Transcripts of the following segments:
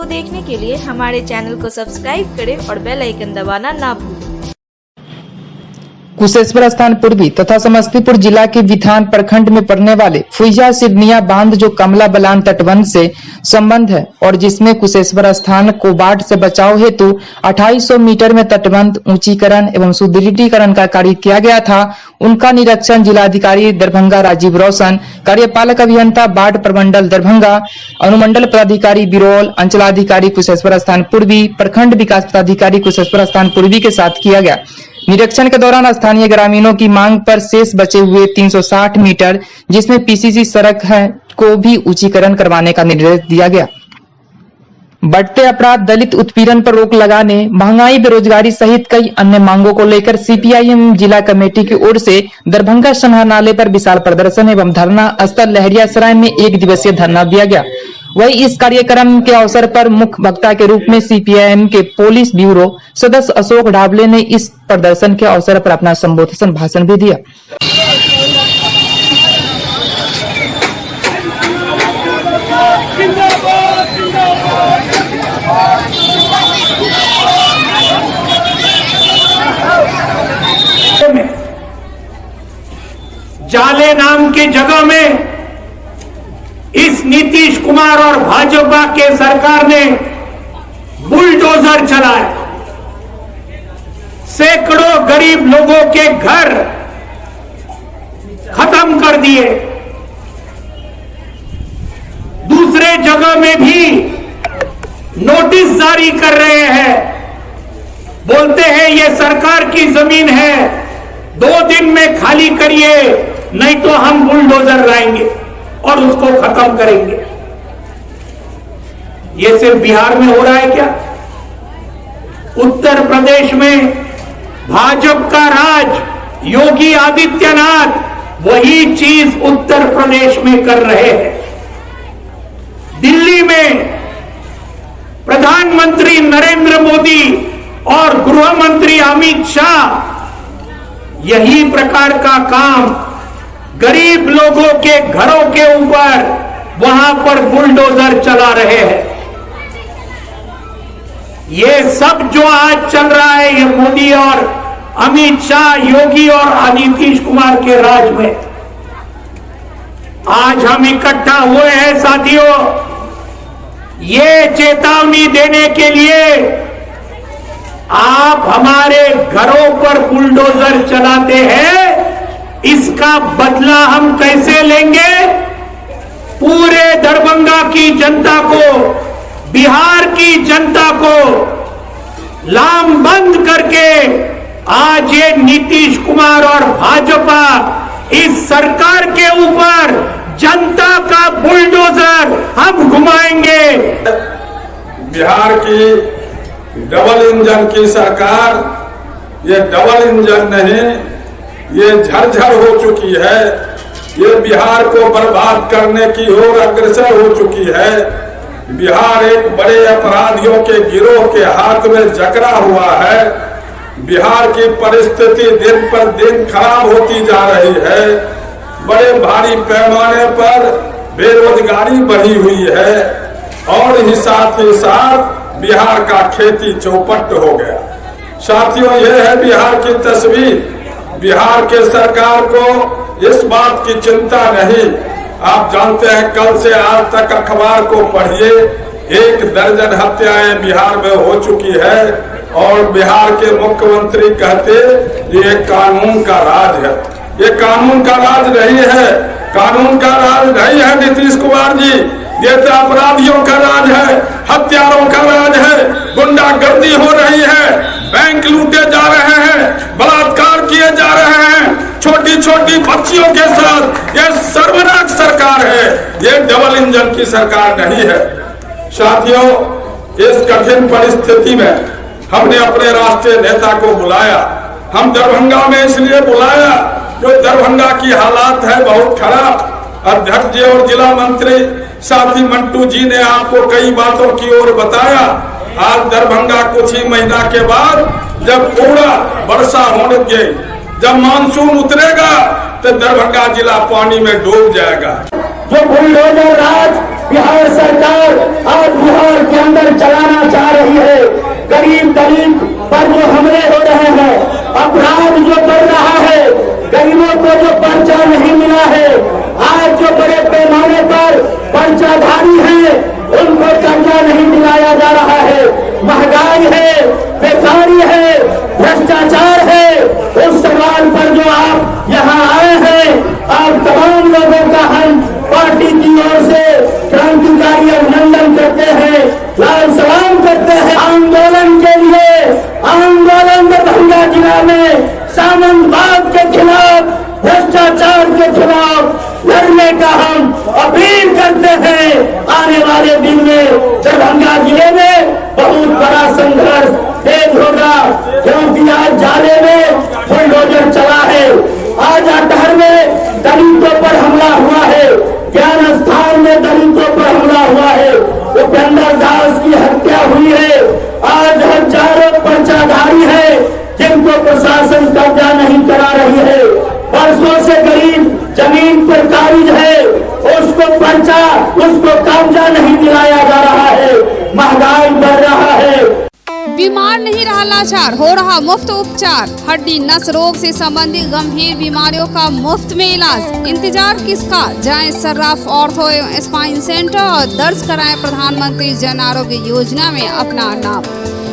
देखने के लिए हमारे चैनल को सब्सक्राइब करें और बेल आइकन दबाना ना भूलें। कुशेश्वर स्थान पूर्वी तथा समस्तीपुर जिला के विथान प्रखंड में पड़ने वाले फुइया सिडनिया बांध जो कमला बलान तटबंध से संबंध है और जिसमें कुशेश्वर स्थान को बाढ़ से बचाव हेतु 2800 मीटर में तटबंध ऊंचीकरण एवं सुदृढ़ीकरण का कार्य किया गया था, उनका निरीक्षण जिलाधिकारी दरभंगा राजीव रोशन, कार्यपालक अभियंता बाढ़ प्रमंडल दरभंगा, अनुमंडल पदाधिकारी बिरौल, अंचलाधिकारी कुशेश्वर स्थान पूर्वी, प्रखंड विकास पदाधिकारी कुशेश्वर स्थान पूर्वी के साथ किया गया। निरीक्षण के दौरान स्थानीय ग्रामीणों की मांग पर शेष बचे हुए 360 मीटर जिसमें पीसीसी सड़क है को भी ऊंचीकरण करवाने का निर्देश दिया गया। बढ़ते अपराध, दलित उत्पीड़न पर रोक लगाने, महंगाई, बेरोजगारी सहित कई अन्य मांगों को लेकर सीपीआईएम जिला कमेटी की ओर से दरभंगा समाहरणालय पर विशाल प्रदर्शन एवं धरना स्थल लहरियासराय में 1 दिवसीय धरना दिया गया। वही इस कार्यक्रम के अवसर पर मुख्य वक्ता के रूप में सीपीआईएम के पुलिस ब्यूरो सदस्य अशोक ढाबले ने इस प्रदर्शन के अवसर पर अपना संबोधन भाषण भी दिया। जाले नाम की जगह में इस नीतीश कुमार और भाजपा के सरकार ने बुलडोजर चलाया, सैकड़ों गरीब लोगों के घर खत्म कर दिए। दूसरे जगह में भी नोटिस जारी कर रहे हैं, बोलते हैं ये सरकार की जमीन है, 2 दिन में खाली करिए नहीं तो हम बुलडोजर लाएंगे और उसको खत्म करेंगे। ये सिर्फ बिहार में हो रहा है क्या? उत्तर प्रदेश में भाजपा का राज, योगी आदित्यनाथ वही चीज उत्तर प्रदेश में कर रहे हैं। दिल्ली में प्रधानमंत्री नरेंद्र मोदी और गृह मंत्री अमित शाह यही प्रकार का काम गरीब लोगों के घरों के ऊपर वहां पर बुलडोजर चला रहे हैं। ये सब जो आज चल रहा है ये मोदी और अमित शाह, योगी और नीतीश कुमार के राज में। आज हम इकट्ठा हुए हैं साथियों, ये चेतावनी देने के लिए आप हमारे घरों पर बुलडोजर चलाते हैं, इसका बदला हम कैसे लेंगे? पूरे दरभंगा की जनता को, बिहार की जनता को लामबंद करके आज ये नीतीश कुमार और भाजपा इस सरकार के ऊपर जनता का बुलडोजर हम घुमाएंगे। बिहार की डबल इंजन की सरकार, ये डबल इंजन नहीं, ये झरझर हो चुकी है। ये बिहार को बर्बाद करने की ओर अग्रसर हो चुकी है। बिहार एक बड़े अपराधियों के गिरोह के हाथ में जकड़ा हुआ है। बिहार की परिस्थिति दिन पर दिन खराब होती जा रही है। बड़े भारी पैमाने पर बेरोजगारी बढ़ी हुई है और ही साथ बिहार का खेती चौपट हो गया। साथियों, यह है बिहार की तस्वीर। बिहार के सरकार को इस बात की चिंता नहीं। आप जानते हैं कल से आज तक अखबार को पढ़िए, 1 दर्जन हत्याएं बिहार में हो चुकी है और बिहार के मुख्यमंत्री कहते ये कानून का राज है। ये कानून का राज नहीं है, कानून का राज नहीं है नीतीश कुमार जी, ये तो अपराधियों का राज है, हत्यारों का राज है। गुंडागर्दी हो रही है, बैंक लूटे जा रहे हैं, बलात्कार किए जा रहे हैं, छोटी छोटी बच्चियों के साथ। ये सर्वनाश सरकार है, ये डबल इंजन की सरकार नहीं है। साथियों, इस कठिन परिस्थिति में हमने अपने राष्ट्रीय नेता को बुलाया। हम दरभंगा में इसलिए बुलाया जो दरभंगा की हालात है बहुत खराब। अध्यक्ष जी और जिला मंत्री साथी मंटू जी ने आपको कई बातों की ओर बताया। आज दरभंगा कुछ ही महीना के बाद जब पूरा वर्षा होने के, जब मानसून उतरेगा तो दरभंगा जिला पानी में डूब जाएगा। जो बुलडोजर राज बिहार सरकार आज बिहार के अंदर चलाना चाह रही है। गरीब दलित पर जो हमले हो रहे हैं, अपराध जो बढ़ रहा है, गरीबों को जो पर्चा नहीं मिला है, आज जो बड़े पैमाने पर पर्चाधारी हैं उनको कर्जा नहीं दिलाया जा रहा है, महंगाई है, बेकारी है, भ्रष्टाचार है, उस सवाल पर जो आप यहाँ आए हैं, आप तमाम लोगों का हम पार्टी की ओर से क्रांतिकारी अभिनंदन करते हैं, लाल सलाम करते हैं। आंदोलन के लिए आंदोलन दरभंगा जिला में सामंतवाद के खिलाफ, भ्रष्टाचार के खिलाफ लड़ने का हम अपील करते हैं। आने वाले दिन में दरभंगा जिले में बहुत बड़ा संघर्ष तेज होगा, क्योंकि आज जाले में बुलडोजर चला है, आज अटहर में दलितों पर हमला हुआ है, ज्ञान स्थान में दलितों पर हमला हुआ है, उपेंद्र दास की हत्या हुई है, आज हजारों पर्चाधारी है जिनको प्रशासन कब्जा नहीं करा रही है, वर्षों से गरीब जमीन पर काबिज है, उसको पर्चा, उसको कब्जा नहीं दिलाया जा रहा है, महंगाई बढ़ रहा है। बीमार नहीं रहा लाचार, हो रहा मुफ्त उपचार। हड्डी नस रोग से संबंधित गंभीर बीमारियों का मुफ्त में इलाज। इंतजार किसका, जाएं सर्राफ ऑर्थो एवं स्पाइन सेंटर और दर्ज कराएं प्रधानमंत्री जन आरोग्य योजना में अपना नाम।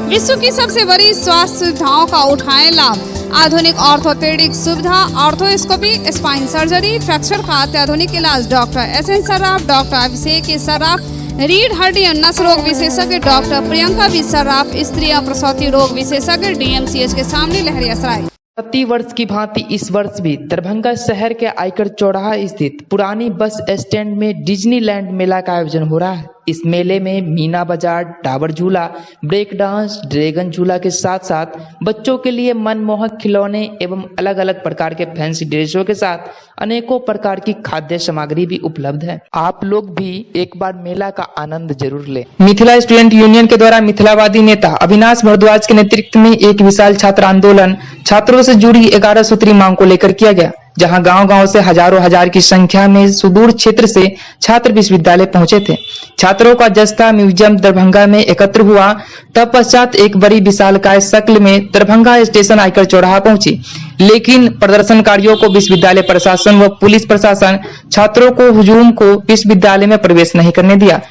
विश्व की सबसे बड़ी स्वास्थ्य सुविधाओं का उठाएं लाभ। आधुनिक ऑर्थोपेडिक सुविधा, ऑर्थोस्कोपी, स्पाइन सर्जरी, फ्रैक्चर का अत्याधुनिक इलाज। Doctor S N Sarraf, doctor Abhishek Sarraf, रीढ़ हड्डी और नस रोग विशेषज्ञ डॉक्टर प्रियंका बी सर्राफ, स्त्री और प्रसूति रोग विशेषज्ञ डीएमसीएच के सामने लहरियासराय। प्रति वर्ष की भांति इस वर्ष भी दरभंगा शहर के आयकर चौराहा स्थित पुरानी बस स्टैंड में डिज्नीलैंड मेला का आयोजन हो रहा है। इस मेले में मीना बाजार, टावर झूला, ब्रेक डांस, ड्रैगन झूला के साथ साथ बच्चों के लिए मनमोहक खिलौने एवं अलग अलग प्रकार के फैंसी ड्रेसों के साथ अनेकों प्रकार की खाद्य सामग्री भी उपलब्ध है। आप लोग भी एक बार मेला का आनंद जरूर लें। मिथिला स्टूडेंट यूनियन के द्वारा मिथिलावादी नेता अविनाश भारद्वाज के नेतृत्व में एक विशाल छात्र आंदोलन छात्रों से जुड़ी 11 सूत्री मांग को लेकर किया गया, जहां गांव-गांव से हजारों हजार की संख्या में सुदूर क्षेत्र से छात्र विश्वविद्यालय पहुंचे थे। छात्रों का जस्ता म्यूजियम दरभंगा में एकत्र हुआ। तत्पश्चात एक बड़ी विशालकाय शक्ल में दरभंगा स्टेशन आयकर चौराहा पहुंची, लेकिन प्रदर्शनकारियों को विश्वविद्यालय प्रशासन व पुलिस प्रशासन छात्रों को हुजूम को विश्वविद्यालय में प्रवेश नहीं करने दिया।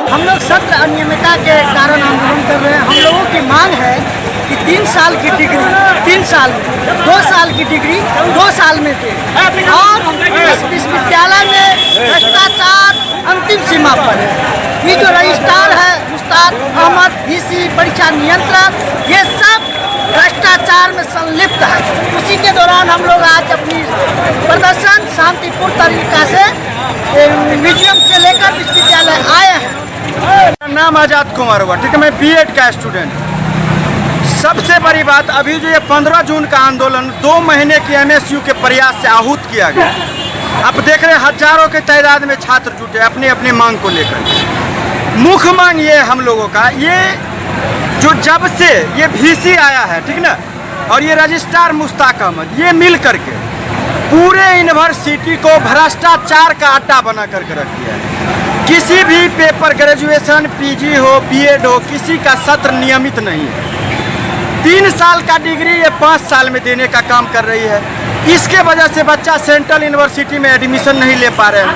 हम लोग सख्त अनियमितता के कारण आंदोलन कर रहे हैं। हम लोगों की मांग है कि 3 साल की डिग्री 3 साल में, 2 साल की डिग्री 2 साल में दे, और इस विश्वविद्यालय में भ्रष्टाचार अंतिम सीमा पर है। ये जो रजिस्ट्रार है मुश्ताक अहमद, वीसी, परीक्षा नियंत्रक, ये सब भ्रष्टाचार में संलिप्त है। उसी के दौरान हम लोग आज अपनी प्रदर्शन शांतिपूर्ण तरीका से म्यूजियम से लेकर विश्वविद्यालय आए हैं। मेरा नाम आजाद कुमार हुआ, ठीक है, मैं बीएड का स्टूडेंट। सबसे बड़ी बात, अभी जो ये 15 जून का आंदोलन 2 महीने की एमएसयू के प्रयास से आहूत किया गया। अब देख रहे हजारों के तादाद में छात्र जुटे अपने अपने मांग को लेकर। मुख्य मांग ये हम लोगों का, ये जो जब से ये वीसी आया है, ठीक ना, और ये रजिस्ट्रार मुश्ताक अहमद, ये मिल करके पूरे यूनिवर्सिटी को भ्रष्टाचार का अड्डा बना करके रख दिया है। किसी भी पेपर ग्रेजुएशन, पीजी हो, बीएड हो, किसी का सत्र नियमित नहीं है। 3 साल का डिग्री ये 5 साल में देने का काम कर रही है। इसके वजह से बच्चा सेंट्रल यूनिवर्सिटी में एडमिशन नहीं ले पा रहे हैं।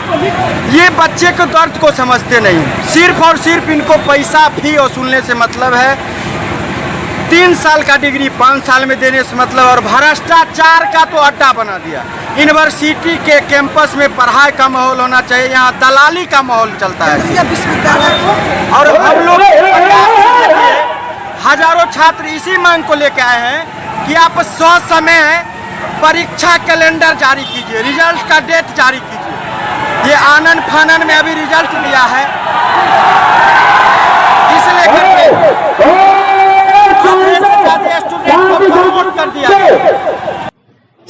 ये बच्चे को दर्द को समझते नहीं, सिर्फ और सिर्फ इनको पैसा फी वसूलने से मतलब है। 3 साल का डिग्री 5 साल में देने से मतलब, और भ्रष्टाचार का तो अड्डा बना दिया। यूनिवर्सिटी के कैंपस में पढ़ाई का माहौल होना चाहिए, यहाँ दलाली का माहौल चलता है। और हम लोग हजारों छात्र इसी मांग को लेकर आए हैं कि आप समय परीक्षा कैलेंडर जारी कीजिए, रिजल्ट का डेट जारी कीजिए। ये आनन फानन में अभी रिजल्ट दिया है, इसलिए स्टूडेंट को प्रमोट कर दिया।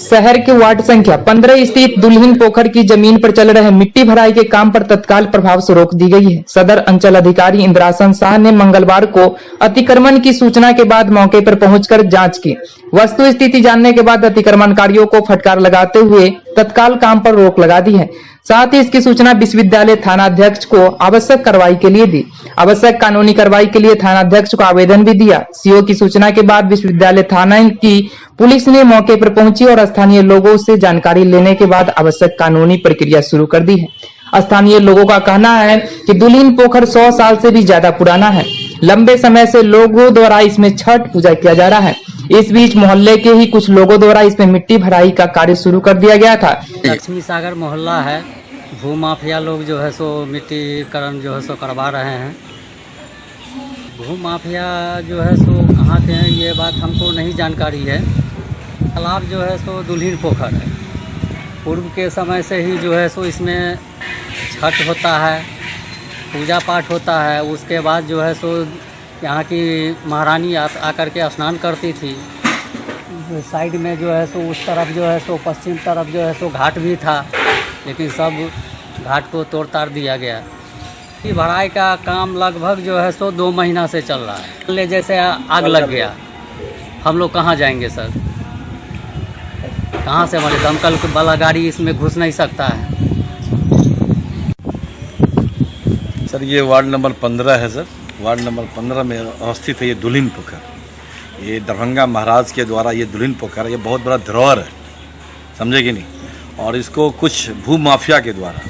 शहर के वार्ड संख्या 15 स्थित दुल्हिन पोखर की जमीन पर चल रहे मिट्टी भराई के काम पर तत्काल प्रभाव से रोक दी गई है। सदर अंचल अधिकारी इंद्रासन शाह ने मंगलवार को अतिक्रमण की सूचना के बाद मौके पर पहुंचकर जांच की। वस्तु स्थिति जानने के बाद अतिक्रमणकारियों को फटकार लगाते हुए तत्काल काम पर रोक लगा दी है। साथ ही इसकी सूचना विश्वविद्यालय थानाध्यक्ष को आवश्यक कार्रवाई के लिए दी। आवश्यक कानूनी कार्रवाई के लिए थानाध्यक्ष को आवेदन भी दिया। सीओ की सूचना के बाद विश्वविद्यालय थाना की पुलिस ने मौके पर पहुंची और स्थानीय लोगों से जानकारी लेने के बाद आवश्यक कानूनी प्रक्रिया शुरू कर दी है। स्थानीय लोगों का कहना है कि दुल्हिन पोखर 100 साल से भी ज्यादा पुराना है। लंबे समय से लोगों द्वारा इसमें छठ पूजा किया जा रहा है। इस बीच मोहल्ले के ही कुछ लोगों द्वारा इसमें मिट्टी भराई का कार्य शुरू कर दिया गया था। लक्ष्मी सागर मोहल्ला है, भू माफिया लोग जो है सो मिट्टीकरण जो है सो करवा रहे हैं। भू माफिया जो है सो कहाँ के हैं ये बात हमको नहीं जानकारी है। तालाब जो है सो दुल्हिन पोखर है। पूर्व के समय से ही जो है सो इसमें छठ होता है, पूजा पाठ होता है। उसके बाद जो है सो यहाँ की महारानी आकर के स्नान करती थी। साइड में जो है सो उस तरफ जो है सो पश्चिम तरफ जो है सो घाट भी था, लेकिन सब घाट को तोड़ ताड़ दिया गया। मिट्टी भराई का काम लगभग जो है सो 2 महीना से चल रहा है। ले जैसे आग लग गया, हम लोग कहाँ जाएंगे सर? कहाँ से हमारे दमकल वाला गाड़ी इसमें घुस नहीं सकता है। सर ये वार्ड नंबर 15 है सर। वार्ड नंबर 15 में अवस्थित है ये दुल्हिन पोखर। ये दरभंगा महाराज के द्वारा ये दुल्हिन पोखर ये बहुत बड़ा धरोहर है, समझे कि नहीं। और इसको कुछ भू माफिया के द्वारा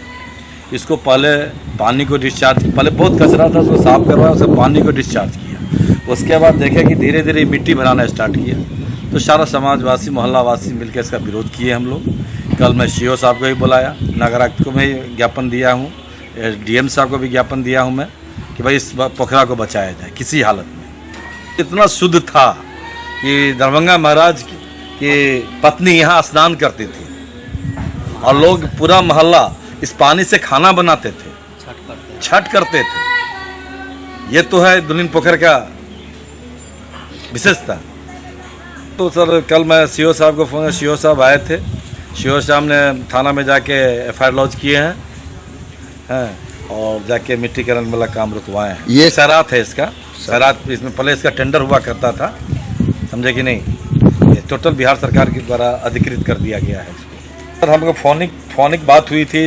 इसको पहले पानी को डिस्चार्ज, पहले बहुत कचरा था उसको साफ करवाया, उसको पानी को डिस्चार्ज किया। उसके बाद देखे कि धीरे धीरे मिट्टी भराना स्टार्ट किया, तो सारा समाजवासी मोहल्लावासी मिलकर इसका विरोध किए हम लोग। कल मैं सीओ साहब को भी बुलाया, नगर आयुक्त को भी ज्ञापन दिया हूँ, डीएम साहब को भी ज्ञापन दिया हूँ मैं कि भाई इस पोखरा को बचाया जाए किसी हालत में। इतना शुद्ध था कि दरभंगा महाराज की पत्नी यहाँ स्नान करती थी और लोग पूरा मोहल्ला इस पानी से खाना बनाते थे, छठ करते थे। ये तो है दुल्हिन पोखर का विशेषता। तो सर कल मैं सीओ साहब को फोन, सीओ साहब आए थे। सीओ साहब ने थाना में जाके एफआईआर लॉन्च किए हैं और जाके मिट्टीकरण वाला काम रुकवाए हैं। ये सरात है इसका, सरात इसमें पहले इसका टेंडर हुआ करता था, समझे कि नहीं। ये टोटल बिहार सरकार के द्वारा अधिकृत कर दिया गया है इसको। सर हमको फोनिक बात हुई थी,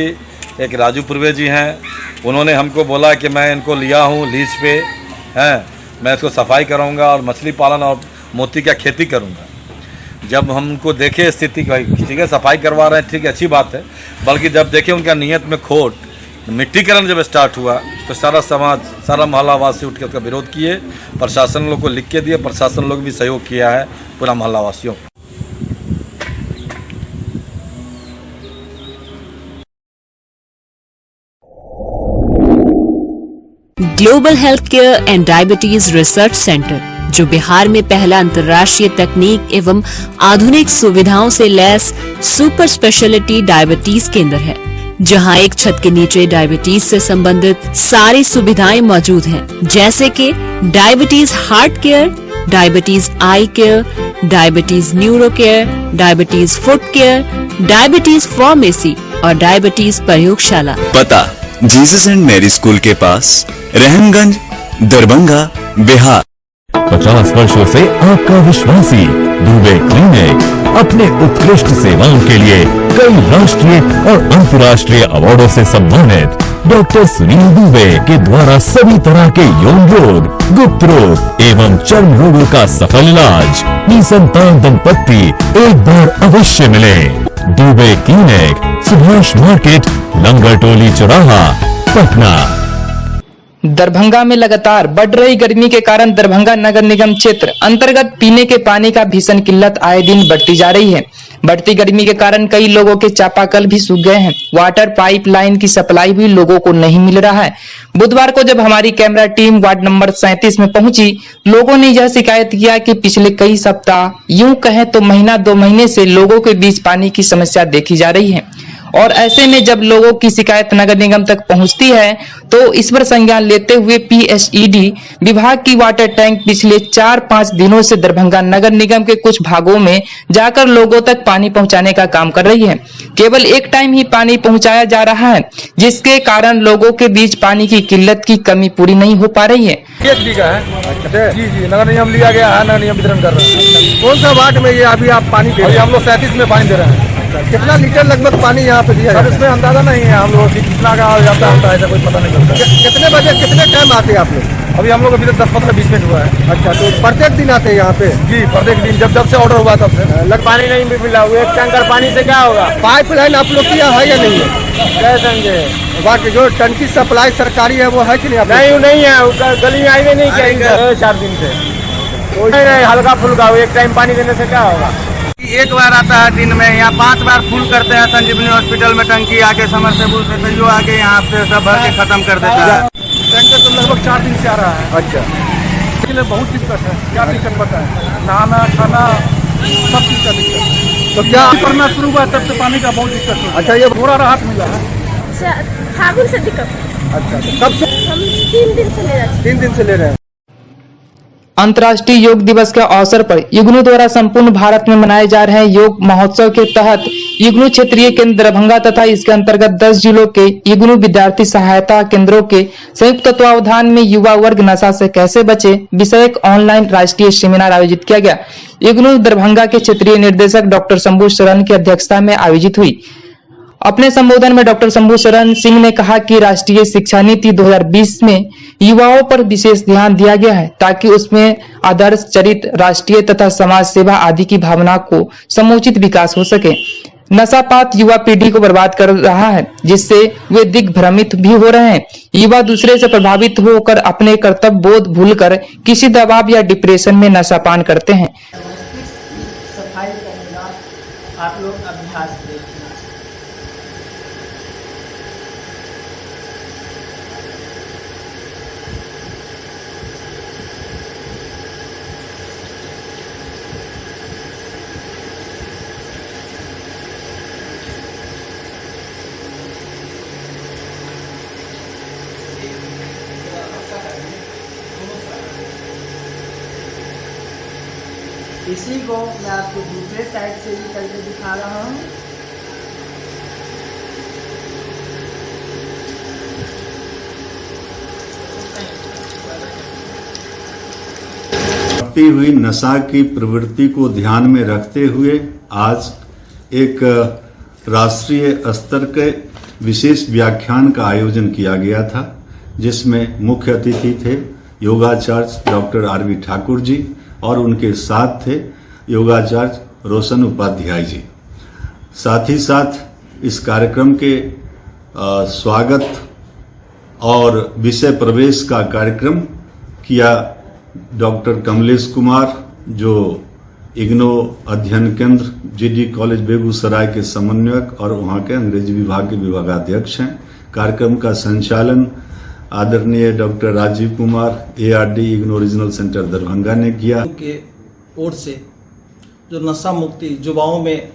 एक राजू पूर्वे जी हैं, उन्होंने हमको बोला कि मैं इनको लिया हूँ लीज पे, हैं मैं इसको सफाई कराऊंगा और मछली पालन और मोती का खेती करूंगा। जब हम उनको देखे स्थिति, ठीक है सफाई करवा रहे हैं, ठीक है अच्छी बात है, बल्कि जब देखे उनका नीयत में खोट, मिट्टीकरण जब स्टार्ट हुआ तो सारा समाज, सारा मोहल्लावासी उठ कर उसका विरोध किए। प्रशासन लोग को लिख के दिए, प्रशासन लोग भी सहयोग किया है पूरा मोहल्लावासियों को। Global health care and diabetes research centre, जो बिहार में पहला अंतर्राष्ट्रीय तकनीक एवं आधुनिक सुविधाओं से लैस सुपर स्पेशलिटी डायबिटीज केंद्र है, जहां एक छत के नीचे डायबिटीज से संबंधित सारी सुविधाएं मौजूद हैं, जैसे कि diabetes heart care, diabetes eye care, diabetes neuro care, diabetes foot care, diabetes pharmacy और डायबिटीज प्रयोगशाला। पता जीसस एंड मैरी स्कूल के पास, रहमगंज, दरभंगा, बिहार। 50 वर्षों से आपका विश्वासी दुबे क्लिनिक अपने उत्कृष्ट सेवाओं के लिए कई राष्ट्रीय और अंतर्राष्ट्रीय अवार्डों से सम्मानित डॉक्टर सुनील दुबे के द्वारा सभी तरह के यौन रोग, गुप्त रोग एवं चर्म रोगों का सफल इलाज। निसंतान दंपत्ति एक बार अवश्य मिले। दुबे क्लिनिक, सुभाष मार्केट, लंगर टोली चौराहा, पटना। दरभंगा में लगातार बढ़ रही गर्मी के कारण दरभंगा नगर निगम क्षेत्र अंतर्गत पीने के पानी का भीषण किल्लत आए दिन बढ़ती जा रही है। बढ़ती गर्मी के कारण कई लोगों के चापाकल भी सूख गए हैं। वाटर पाइप लाइन की सप्लाई भी लोगों को नहीं मिल रहा है। बुधवार को जब हमारी कैमरा टीम वार्ड नंबर 37 में पहुंची, लोगों ने यह शिकायत किया कि पिछले कई सप्ताह, यूं कहें तो महीना 2 महीने से लोगों के बीच पानी की समस्या देखी जा रही है। और ऐसे में जब लोगों की शिकायत नगर निगम तक पहुंचती है तो इस पर संज्ञान लेते हुए पीएचईडी विभाग की वाटर टैंक पिछले 4-5 दिनों से दरभंगा नगर निगम के कुछ भागों में जाकर लोगों तक पानी पहुंचाने का काम कर रही है। केवल एक टाइम ही पानी पहुंचाया जा रहा है, जिसके कारण लोगों के बीच पानी की किल्लत की कमी पूरी नहीं हो पा रही है। जी जी, नगर निगम लिया गया है, नगर निगम वितरण कर रहा है। कौन सा वार्ड में ये अभी आप पानी दे रहे हैं? हम लोग 37 में पानी दे रहे हैं। कितना लीटर लगभग पानी यहाँ पे दिया है? इसमें अंदाजा नहीं है हम लोग कितना का जाता है, ऐसा कोई पता नहीं चलता। कितने बजे कितने टाइम आते हैं आप लोग? अभी हम लोग अभी तक 10-15-20 मिनट हुआ है। अच्छा, तो प्रत्येक दिन आते हैं यहाँ पे? जी, प्रत्येक दिन, जब से ऑर्डर हुआ तब से। पानी नहीं भी मिला, वो एक टैंकर पानी से क्या होगा? पाइप लाइन आप लोग किया है या नहीं है? क्या समझे, बाकी जो टंकी सप्लाई सरकारी है वो है कि नहीं? नहीं है, गली में आई नहीं किया 4 दिन से। हल्का फुल्का एक टाइम पानी देने से क्या होगा? एक बार आता है दिन में, यहाँ 5 बार फुल करते हैं। संजीवनी हॉस्पिटल में टंकी आके समरसेबुल से जो आके यहाँ पे सब भर के खत्म कर देता है। टैंकर तो लगभग 4 दिन से आ रहा है। अच्छा, इसके लिए बहुत दिक्कत है। क्या दिक्कत बताएं? नहाना खाना सब चीज का दिक्कत। तो क्या करना शुरू हुआ तब से पानी का बहुत दिक्कत है। अच्छा, ये थोड़ा राहत मिला है? फागुन से दिक्कत। अच्छा, कब से? हम 3 दिन से ले रहे हैं। 3 दिन से ले रहे हैं। अंतर्राष्ट्रीय योग दिवस के अवसर पर इग्नू द्वारा संपूर्ण भारत में मनाए जा रहे योग महोत्सव के तहत इग्नू क्षेत्रीय केंद्र दरभंगा तथा इसके अंतर्गत 10 जिलों के इग्नू विद्यार्थी सहायता केंद्रों के संयुक्त तत्वावधान में युवा वर्ग नशा से कैसे बचे विषयक ऑनलाइन राष्ट्रीय सेमिनार आयोजित किया गया। इग्नू दरभंगा के क्षेत्रीय निर्देशक डॉक्टर शंभू शरण की अध्यक्षता में आयोजित हुई। अपने संबोधन में डॉक्टर शंभू शरण सिंह ने कहा कि राष्ट्रीय शिक्षा नीति 2020 में युवाओं पर विशेष ध्यान दिया गया है ताकि उसमें आदर्श चरित्र, राष्ट्रीय तथा समाज सेवा आदि की भावना को समुचित विकास हो सके। नशापात युवा पीढ़ी को बर्बाद कर रहा है, जिससे वे दिग्भ्रमित भी हो रहे हैं। युवा दूसरे से प्रभावित होकर अपने कर्तव्य बोध भूलकर किसी दबाव या डिप्रेशन में नशापान करते हैं। सफाई करेगा, आप लोग अभ्यास देखिए। इसी को मैं आपको दूसरे साइड से भी करके दिखा रहा हूँ। बढ़ती हुई नशा की प्रवृत्ति को ध्यान में रखते हुए आज एक राष्ट्रीय स्तर के विशेष व्याख्यान का आयोजन किया गया था, जिसमें मुख्य अतिथि थे योगाचार्य डॉक्टर आर.वी. ठाकुर जी और उनके साथ थे योगाचार्य रोशन उपाध्याय जी। साथ ही साथ इस कार्यक्रम के स्वागत और विषय प्रवेश का कार्यक्रम किया डॉक्टर कमलेश कुमार, जो इग्नो अध्ययन केंद्र जीडी कॉलेज बेगूसराय के समन्वयक और वहां के अंग्रेजी विभाग के विभागाध्यक्ष हैं। कार्यक्रम का संचालन आदरणीय doctor Rajiv Kumar ARD IGNOU regional centre Darbhanga ने किया। के ओर से जो नशा मुक्ति, युवाओं में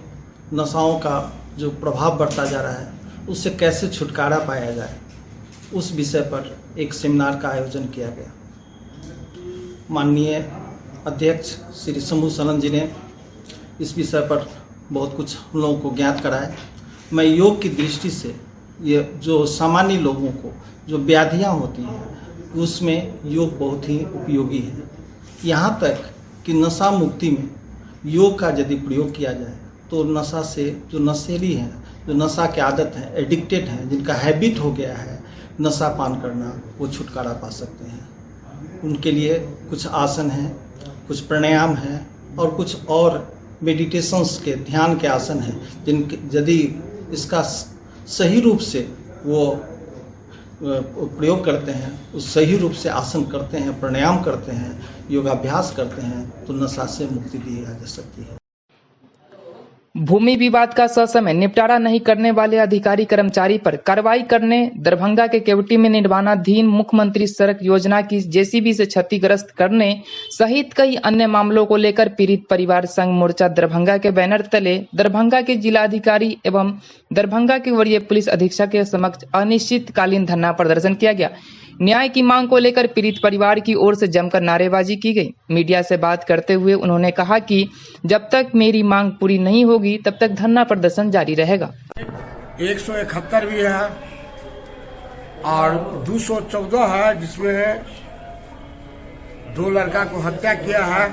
नशाओं का जो प्रभाव बढ़ता जा रहा है उससे कैसे छुटकारा पाया जाए, उस विषय पर एक सेमिनार का आयोजन किया गया। माननीय अध्यक्ष श्री शंभू शरण जी ने इस विषय पर बहुत कुछ हम लोगों को ज्ञात कराया। मैं योग की दृष्टि से ये जो सामान्य लोगों को जो व्याधियाँ होती हैं उसमें योग बहुत ही उपयोगी है। यहाँ तक कि नशा मुक्ति में योग का यदि प्रयोग किया जाए तो नशा से जो नशेली हैं, जो नशा की आदत है, एडिक्टेड हैं, जिनका हैबिट हो गया है नशा पान करना, वो छुटकारा पा सकते हैं। उनके लिए कुछ आसन हैं, कुछ प्राणायाम हैं और कुछ और मेडिटेशंस के ध्यान के आसन हैं, जिनके यदि इसका सही रूप से वो प्रयोग करते हैं, उस सही रूप से आसन करते हैं, प्राणायाम करते हैं, योगाभ्यास करते हैं, तो नशा से मुक्ति दी जा सकती है। भूमि विवाद का ससमय निपटारा नहीं करने वाले अधिकारी कर्मचारी पर कार्रवाई करने, दरभंगा के केवटी में निर्माणाधीन मुख्यमंत्री सड़क योजना की जेसीबी से क्षतिग्रस्त करने सहित कई अन्य मामलों को लेकर पीड़ित परिवार संघ मोर्चा दरभंगा के बैनर तले दरभंगा के जिलाधिकारी एवं दरभंगा के वरीय पुलिस अधीक्षक के समक्ष अनिश्चितकालीन धरना प्रदर्शन किया गया। न्याय की मांग को लेकर पीड़ित परिवार की ओर से जमकर नारेबाजी की गई। मीडिया से बात करते हुए उन्होंने कहा कि जब तक मेरी मांग पूरी नहीं होगी तब तक धरना प्रदर्शन जारी रहेगा। 171 भी है और 214 है, जिसमें 2 लड़का को हत्या किया है,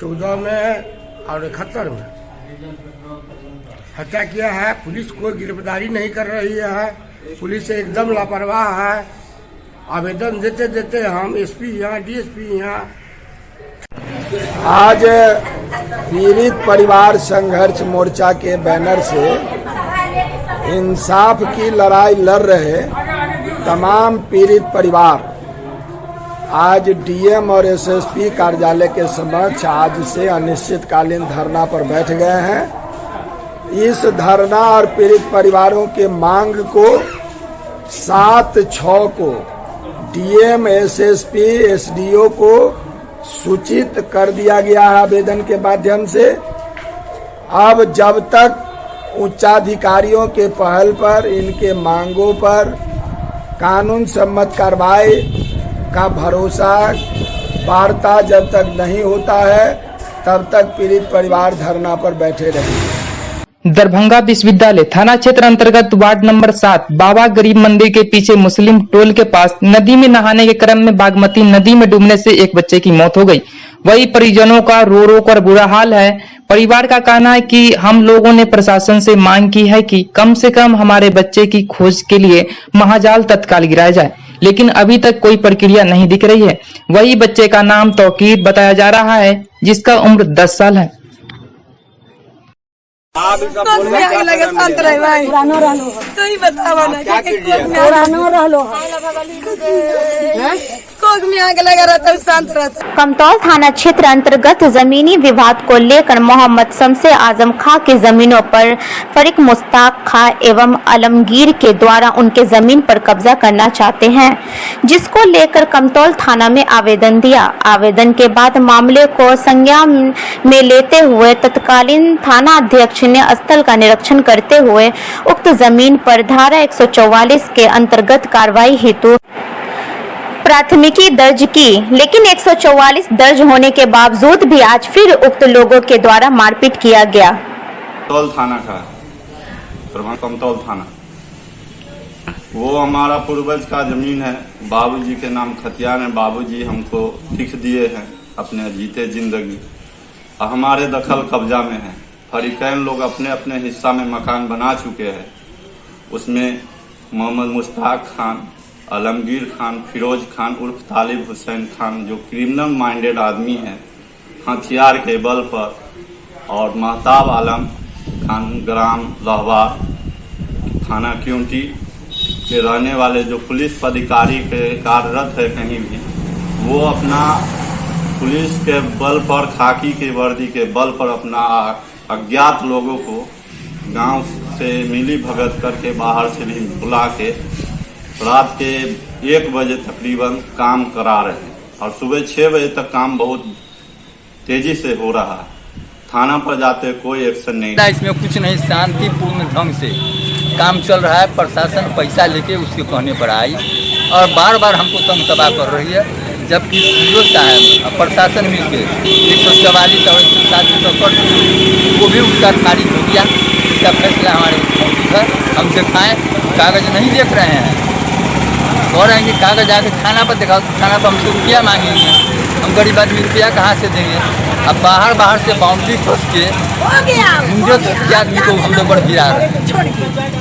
14 में और 71 में हत्या किया है। पुलिस कोई गिरफ्तारी नहीं कर रही है, पुलिस एकदम लापरवाह है। आवेदन देते देते हम एसपी यहाँ, डीएसपी यहाँ। आज पीड़ित परिवार संघर्ष मोर्चा के बैनर से इंसाफ की लड़ाई लड़ रहे तमाम पीड़ित परिवार आज डीएम और एसएसपी कार्यालय के समक्ष आज से अनिश्चितकालीन धरना पर बैठ गए हैं। इस धरना और पीड़ित परिवारों के मांग को 7/6 को डीएम, एसएसपी, एसडीओ को सूचित कर दिया गया है आवेदन के माध्यम से। अब जब तक उच्चाधिकारियों के पहल पर इनके मांगों पर कानून सम्मत कार्रवाई का भरोसा वार्ता जब तक नहीं होता है तब तक पीड़ित परिवार धरना पर बैठे रहेंगे। दरभंगा विश्वविद्यालय थाना क्षेत्र अंतर्गत वार्ड नंबर 7 बाबा गरीब मंदिर के पीछे मुस्लिम टोल के पास नदी में नहाने के क्रम में बागमती नदी में डूबने से एक बच्चे की मौत हो गई। वही परिजनों का रो रो कर बुरा हाल है। परिवार का कहना है कि हम लोगों ने प्रशासन से मांग की है कि कम से कम हमारे बच्चे की खोज के लिए महाजाल तत्काल गिराया जाए, लेकिन अभी तक कोई प्रक्रिया नहीं दिख रही है। वही बच्चे का नाम तौकीर बताया जा रहा है, जिसका उम्र 10 साल है। शांत रहे भाई, तो ही बतावा ना कमतौल थाना क्षेत्र अंतर्गत जमीनी विवाद को लेकर मोहम्मद शमसे आजम खां की जमीनों पर फरीक मुश्ताक खां एवं आलमगीर के द्वारा उनके जमीन पर कब्जा करना चाहते हैं, जिसको लेकर कमतौल थाना में आवेदन दिया। आवेदन के बाद मामले को संज्ञान में लेते हुए तत्कालीन थाना अध्यक्ष ने स्थल का निरीक्षण करते हुए उक्त जमीन पर धारा 144 के अंतर्गत कार्रवाई हेतु प्राथमिकी दर्ज की, लेकिन 144 दर्ज होने के बावजूद भी आज फिर उक्त लोगों के द्वारा मारपीट किया गया। कमतौल थाना का कमतौल थाना वो हमारा पूर्वज का जमीन है। बाबूजी के नाम खतियान है। बाबूजी हमको लिख दिए हैं अपने जीते जिंदगी, हमारे दखल कब्जा में है। फरीकैन लोग अपने अपने हिस्सा में मकान बना चुके हैं। उसमें मोहम्मद मुश्ताक खान, आलमगीर खान, फिरोज खान उर्फ तालिब हुसैन खान जो क्रिमिनल माइंडेड आदमी हैं, हथियार के बल पर, और महताब आलम खान ग्राम लहवा थाना क्यूंटी के रहने वाले जो पुलिस अधिकारी के कार्यरत है कहीं भी, वो अपना पुलिस के बल पर, खाकी के वर्दी के बल पर अपना अज्ञात लोगों को गांव से मिली भगत करके बाहर से भी बुला के रात के 1 बजे तकरीबन काम करा रहे हैं और सुबह 6 बजे तक काम बहुत तेजी से हो रहा है। थाना पर जाते कोई एक्शन नहीं। इसमें कुछ नहीं, शांतिपूर्ण ढंग से काम चल रहा है। प्रशासन पैसा लेके उसके कहने पर आई और बार बार हमको तंग तबाह कर रही है, जबकि सीओ साहब और प्रशासन मिलकर 144 और 107 कर वो भी उसका खारिज हो गया। इसका फैसला हमारे मौजूद है, हम दिखाएं। कागज नहीं देख रहे हैं, कह रहे हैं कि कागज आके थाना पर दिखाओ। थाना पर हमसे रुपया मांगेंगे, हम गरीब आदमी रुपया कहाँ से देंगे। अब बाहर से बाउंड्री फंस के आदमी को हम लोग पर गिरा रहे हैं।